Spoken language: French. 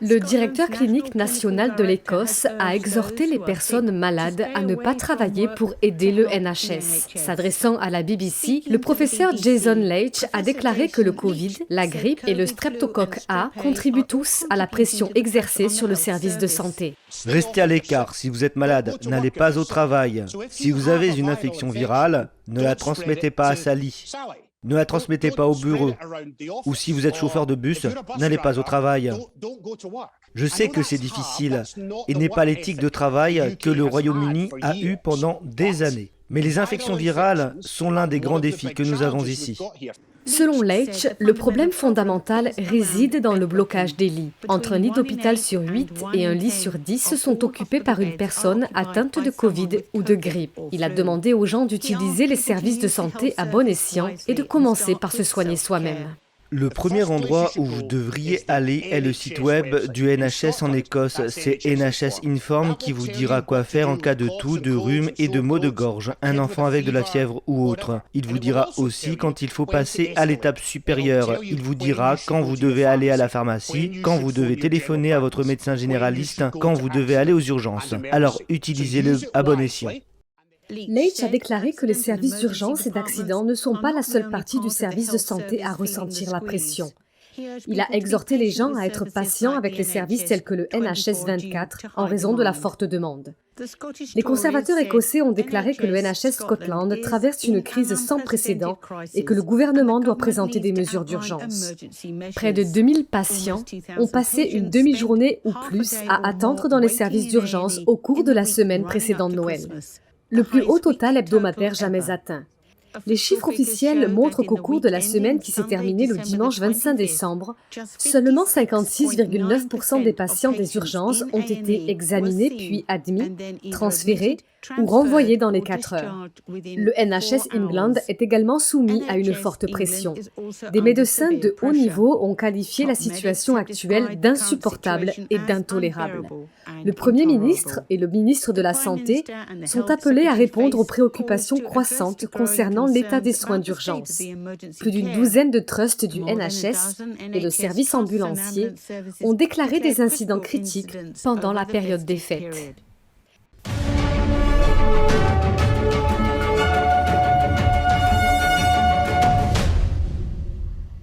Le directeur clinique national de l'Écosse a exhorté les personnes malades à ne pas travailler pour aider le NHS. S'adressant à la BBC, le professeur Jason Leitch a déclaré que le Covid, la grippe et le streptocoque A contribuent tous à la pression exercée sur le service de santé. Restez à l'écart si vous êtes malade, n'allez pas au travail. Si vous avez une infection virale, ne la transmettez pas à Sally. Ne la transmettez pas au bureau. Ou si vous êtes chauffeur de bus, n'allez pas au travail. Je sais que c'est difficile et n'est pas l'éthique de travail que le Royaume-Uni a eue pendant des années. Mais les infections virales sont l'un des grands défis que nous avons ici. Selon Leitch, le problème fondamental réside dans le blocage des lits. Entre un lit d'hôpital sur 8 et un lit sur 10 sont occupés par une personne atteinte de Covid ou de grippe. Il a demandé aux gens d'utiliser les services de santé à bon escient et de commencer par se soigner soi-même. Le premier endroit où vous devriez aller est le site web du NHS en Écosse. C'est NHS Inform qui vous dira quoi faire en cas de toux, de rhume et de maux de gorge, un enfant avec de la fièvre ou autre. Il vous dira aussi quand il faut passer à l'étape supérieure. Il vous dira quand vous devez aller à la pharmacie, quand vous devez téléphoner à votre médecin généraliste, quand vous devez aller aux urgences. Alors utilisez-le à bon escient. Leitch a déclaré que les services d'urgence et d'accidents ne sont pas la seule partie du service de santé à ressentir la pression. Il a exhorté les gens à être patients avec les services tels que le NHS 24 en raison de la forte demande. Les conservateurs écossais ont déclaré que le NHS Scotland traverse une crise sans précédent et que le gouvernement doit présenter des mesures d'urgence. Près de 2000 patients ont passé une demi-journée ou plus à attendre dans les services d'urgence au cours de la semaine précédant Noël. Le plus haut total hebdomadaire jamais atteint. Les chiffres officiels montrent qu'au cours de la semaine qui s'est terminée le dimanche 25 décembre, seulement 56,9% des patients des urgences ont été examinés puis admis, transférés ou renvoyés dans les 4 heures. Le NHS England est également soumis à une forte pression. Des médecins de haut niveau ont qualifié la situation actuelle d'insupportable et d'intolérable. Le Premier ministre et le ministre de la Santé sont appelés à répondre aux préoccupations croissantes concernant l'état des soins d'urgence. Plus d'une douzaine de trusts du NHS et de services ambulanciers ont déclaré des incidents critiques pendant la période des fêtes.